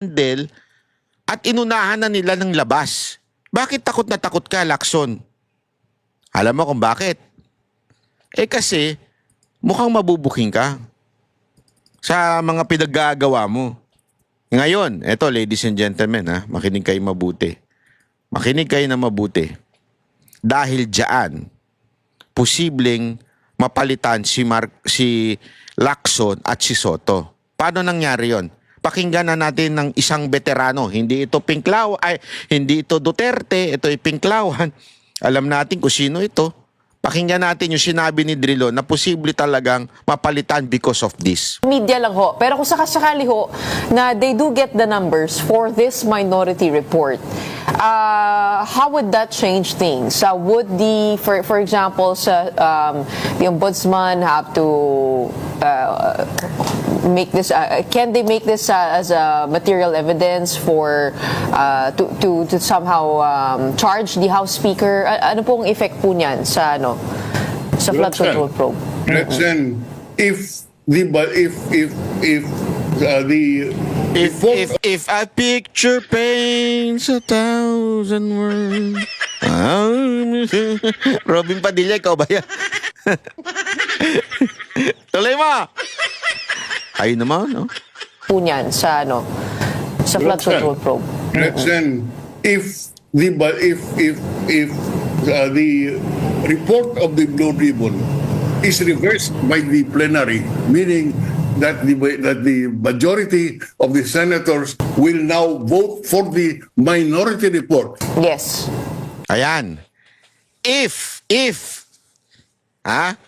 handle at inunahan na nila ng labas. Bakit takot na takot ka, Lacson? Alam mo kung bakit? Kasi mukhang mabubuking ka sa mga pinaggagawa mo. Ngayon, eto ladies and gentlemen, makinig kayo mabuti. Makinig kayo na mabuti. Dahil diyan, posibleng mapalitan si Lacson at si Soto. Paano nangyari yon? Pakinggan na natin ng isang veterano. Hindi ito hindi ito Duterte, ito ay Pinklawan. Alam natin kung sino ito. Pakinggan natin yung sinabi ni Drilon na posible talagang mapalitan because of this. Media lang ho. Pero kung sakasakali ho na they do get the numbers for this minority report, how would that change things? Would for example, the ombudsman have to make this? Can they make this as a material evidence for to somehow charge the House Speaker? Ano pong effect po niyan sa flood control probe? Let's then, if a picture paints 1,000 words. Robin Padilla, ikaw ba yan? Tuloy mo! Ayun naman, no? Po niyan sa flood control probe. let's then, if the report of the Blue Ribbon is reversed by the plenary, meaning that the majority of the senators will now vote for the minority report. Yes. Ayan.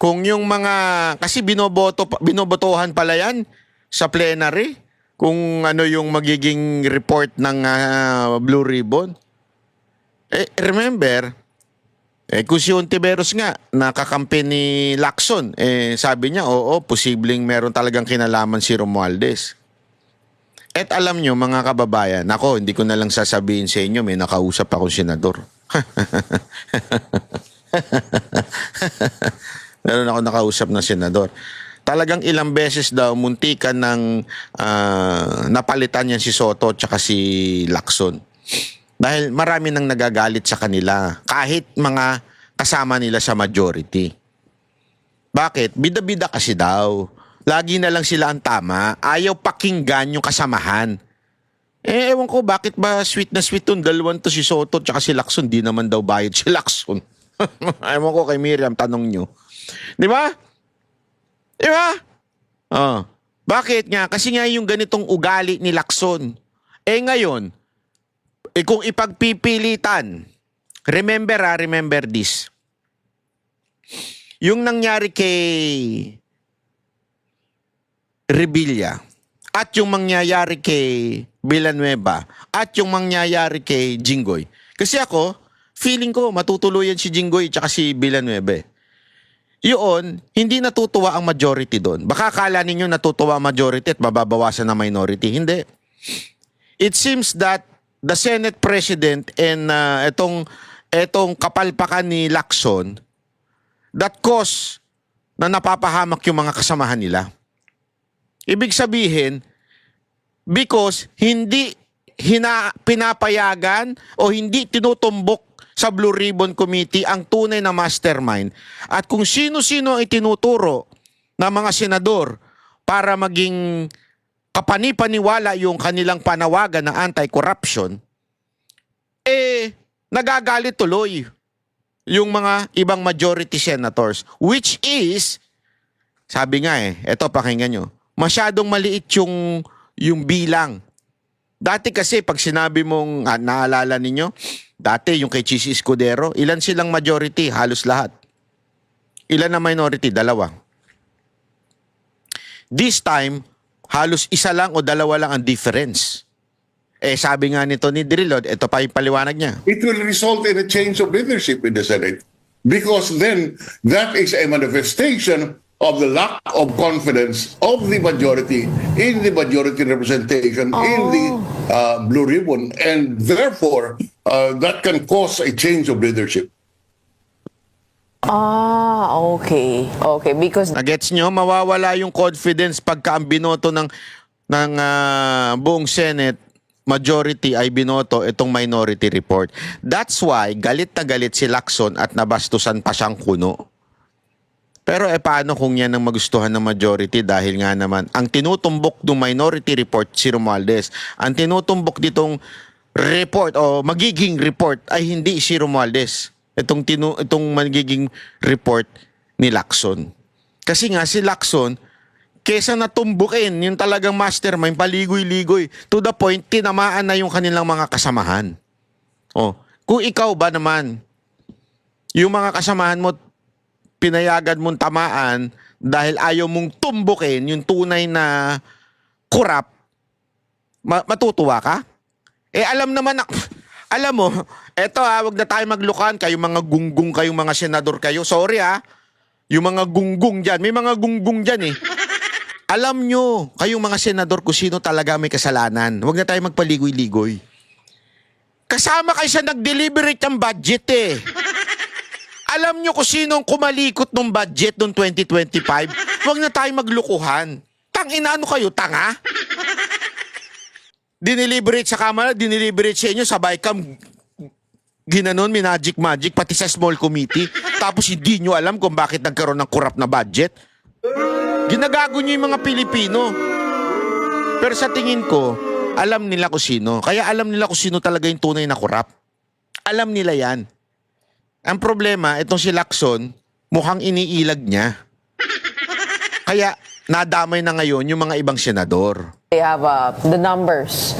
Kung yung mga, kasi binobotohan pala yan sa plenary, kung ano yung magiging report ng Blue Ribbon. Remember, kung si Ontiveros nga, nakakampi ni Lacson, sabi niya, oo, posibleng meron talagang kinalaman si Romualdez. At alam nyo, mga kababayan, ako, hindi ko na lang sasabihin sa inyo, may nakausap akong senador. Meron ako nakausap na senador. Talagang ilang beses daw, muntikan ng napalitan yan si Soto at si Lacson. Dahil marami nang nagagalit sa kanila, kahit mga kasama nila sa majority. Bakit? Bida-bida kasi daw. Lagi na lang sila ang tama. Ayaw pakinggan yung kasamahan. Ewan ko, bakit ba sweet na sweet yung dalawang to, si Soto at si Lacson? Di naman daw bayad si Lacson. Ewan ko kay Miriam, tanong nyo. Di ba? Di ba? Bakit nga? Kasi nga yung ganitong ugali ni Lacson. Ngayon, kung ipagpipilitan, remember this. Yung nangyari kay Revilla at yung mangyayari kay Villanueva at yung mangyayari kay Jinggoy. Kasi ako, feeling ko matutuluyan si Jinggoy at si Villanueva. Yun, hindi natutuwa ang majority doon. Baka akala ninyo natutuwa ang majority at mababawasan ang minority. Hindi. It seems that the Senate President and etong kapalpakan ni Lacson that cause na napapahamak yung mga kasamahan nila. Ibig sabihin, because hindi pinapayagan o hindi tinutumbok sa Blue Ribbon Committee ang tunay na mastermind at kung sino-sino ay tinuturo na mga senador para maging kapanipaniwala yung kanilang panawagan na anti-corruption, nagagalit tuloy yung mga ibang majority senators, which is, sabi nga eto pakinggan nyo, masyadong maliit yung bilang. Dati kasi pag sinabi mong, naalala ninyo, dati yung kay Chis Escudero, ilan silang majority? Halos lahat. Ilan na minority? 2. This time, halos isa lang o 2 lang ang difference. Sabi nga nito ni Drilon, ito pa yung paliwanag niya. It will result in a change of leadership in the Senate because then that is a manifestation of the lack of confidence of the majority in the majority representation in the Blue Ribbon, and therefore that can cause a change of leadership. Okay. Because Nagets nyo, mawawala yung confidence pagka ang binoto ng buong Senate majority ay binoto itong minority report. That's why galit na galit si Lacson at nabastusan pa siyang kuno. Pero paano kung yan ang magustuhan ng majority dahil nga naman ang tinutumbok ng minority report si Romualdez. Ang tinutumbok ditong report o magiging report ay hindi si Romualdez. Itong magiging report ni Lacson. Kasi nga si Lacson, kesa natumbukin yung talagang mastermind, paligoy-ligoy, to the point, tinamaan na yung kanilang mga kasamahan. Oh, kung ikaw ba naman, yung mga kasamahan mo, pinayagan mong tamaan dahil ayaw mong tumbukin yung tunay na kurap, matutuwa ka? Alam naman na, alam mo, eto wag na tayo maglukan, kayong mga gunggong, kayong mga senador kayo, sorry yung mga gunggong dyan, may mga gunggong dyan Alam nyo, kayong mga senador, kung sino talaga may kasalanan. Huwag na tayo magpaligoy-ligoy. Kasama kayo sa nag-deliberate ng budget Alam nyo kung sinong kumalikot ng budget noong 2025. Huwag na tayo maglukuhan. Tangina, ano kayo, tanga? Dineliberate sa Kamara, dineliberate sa inyo, sabay kam ginanon, magic, pati sa small committee. Tapos hindi nyo alam kung bakit nagkaroon ng corrupt na budget. Ginagago nyo yung mga Pilipino. Pero sa tingin ko, alam nila kung sino. Kaya alam nila kung sino talaga yung tunay na korap. Alam nila yan. Ang problema, itong si Lacson, mukhang iniilag niya. Kaya nadamay na ngayon yung mga ibang senador. They have the numbers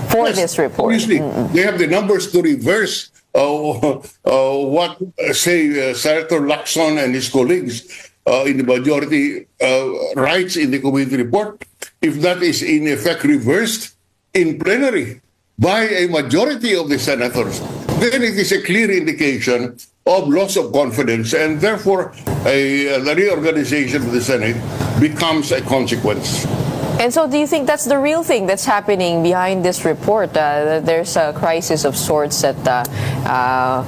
for this report. Obviously, they have the numbers to reverse what, Senator Lacson and his colleagues in the majority writes in the committee report. If that is in effect reversed in plenary by a majority of the senators, then it is a clear indication of loss of confidence, and therefore the reorganization of the Senate becomes a consequence. And so do you think that's the real thing that's happening behind this report? That there's a crisis of sorts at a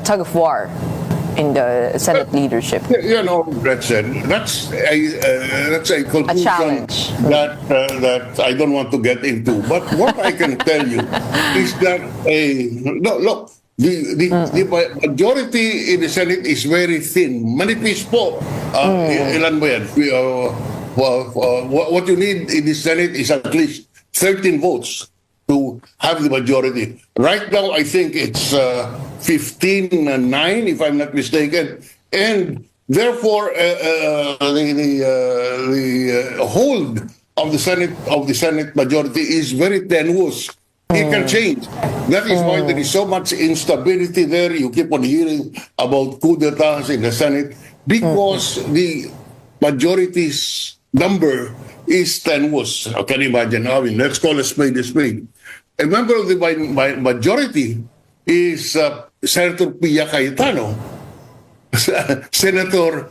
tug of war in the Senate leadership? You know, that's a conclusion challenge. that I don't want to get into. But what I can tell you is that the majority in the Senate is very thin. Manipis po. Ilan ba yan? What you need in the Senate is at least 13 votes to have the majority. Right now, I think it's 15-9, if I'm not mistaken, and therefore the hold of the Senate majority is very tenuous. It can change. That is why there is so much instability there. You keep on hearing about coup d'etats in the Senate because the majority's number is tenuous. I can imagine. I mean, let's call a spade a spade. A member of the majority is Senator Pia Cayetano. Senator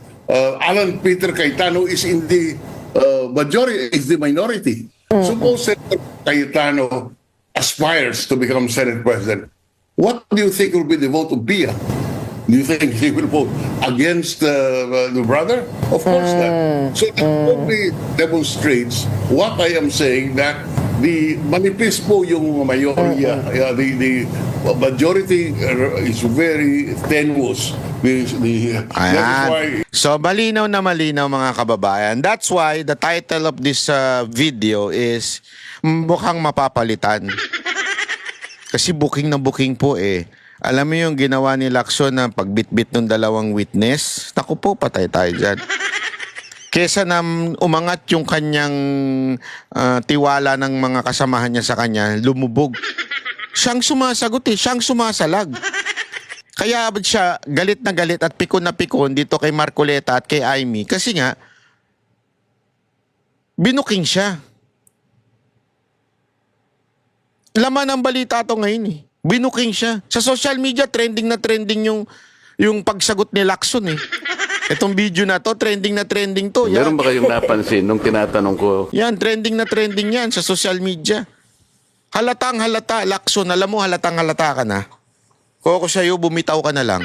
Alan Peter Cayetano is in the majority, is the minority. Suppose Senator Cayetano aspires to become Senate President. What do you think will be the vote of Pia? Do you think he will vote against the brother? Of course not. So it only demonstrates what I am saying, that the manifest po yung mayorya, the majority is very tenuous. That is why. So malinaw na malinaw mga kababayan. That's why the title of this video is mukhang mapapalitan. Kasi booking na booking po Alam mo yung ginawa ni Lacson na pagbitbit ng dalawang witness? Naku po, patay tayo dyan. Kesa na umangat yung kanyang tiwala ng mga kasamahan niya sa kanya, lumubog. Siyang sumasagot siyang sumasalag. Kaya siya galit na galit at pikon na pikon dito kay Marcoleta at kay Amy kasi nga, binuking siya. Laman ng balita to ngayon Binuking siya. Sa social media, trending na trending yung pagsagot ni Lacson Itong video na to, trending na trending to. Meron ba kayong napansin nung tinatanong ko? Yan, trending na trending yan sa social media. Halatang halata, Lacson. Alam mo, halatang halata ka na. Kung ako sa'yo, bumitaw ka na lang.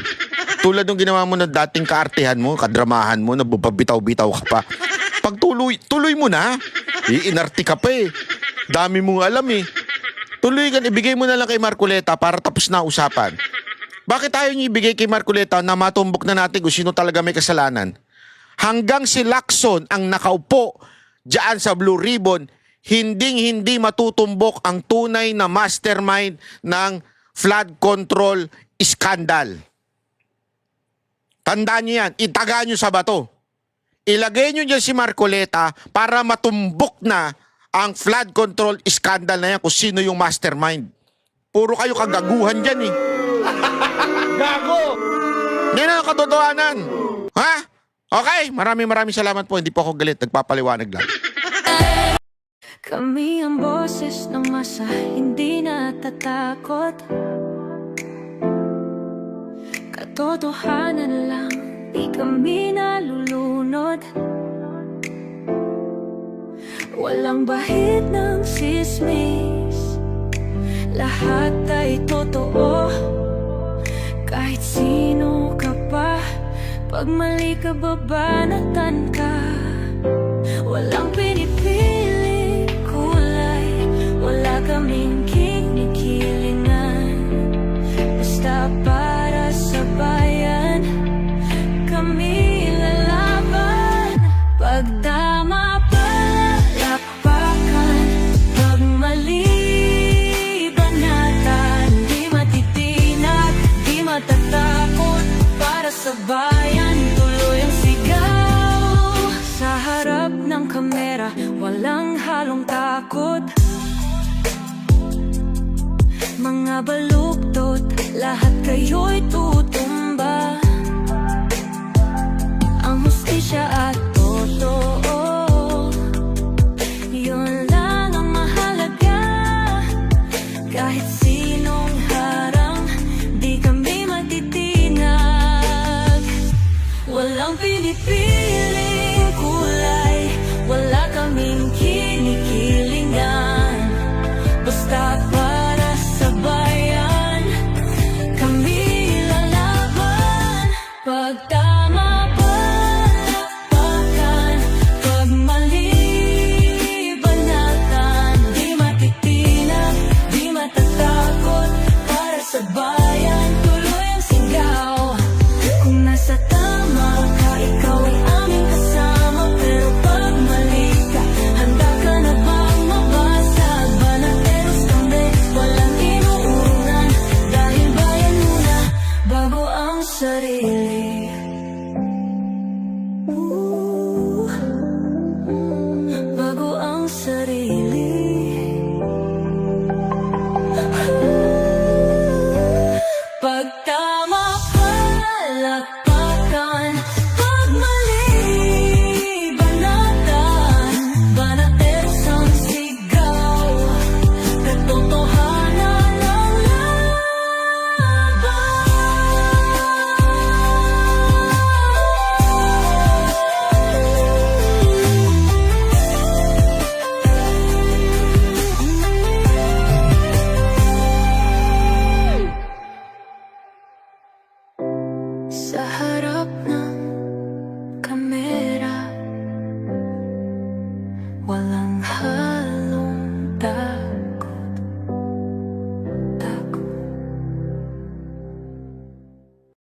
Tulad ng ginawa mo na dating kaartehan mo, kadramahan mo, nabubabitaw-bitaw ka pa. Pag tuloy mo na. Iinarte ka pa eh. Dami mong alam eh. Tuloy kan, ibigay mo na lang kay Marcoleta para tapos na usapan. Bakit tayo niyo ibigay kay Marcoleta na matumbok na natin kung sino talaga may kasalanan? Hanggang si Lacson ang nakaupo dyan sa Blue Ribbon, hindi matutumbok ang tunay na mastermind ng flood control scandal. Tandaan niyo yan, itaga niyo sa bato. Ilagay niyo dyan si Marcoleta para matumbok na ang flood control scandal na yan kung sino yung mastermind. Puro kayo kagaguhan dyan eh. Gago! Yan ang katotohanan. Ha? Okay, maraming salamat po. Hindi po ako galit, nagpapaliwanag lang. Kami ang boses ng masa, hindi natatakot. Katotohanan lang, di kami nalulunod. Walang bahid ng sismis, lahat ay totoo. Kahit sino ka pa, pag mali ka babanatan ka. Walang pinipili kulay, wala kaming kinikilingan. Basta para sa bayan, kami lalaban. Pagdama palakpakan, pag mali banatan. Di matitinag, di matatakot, para sa bayan tuloy ang sigaw. Sa harap ng kamera, walang halong takot. Mga baluktot, lahat kayo'y tulad.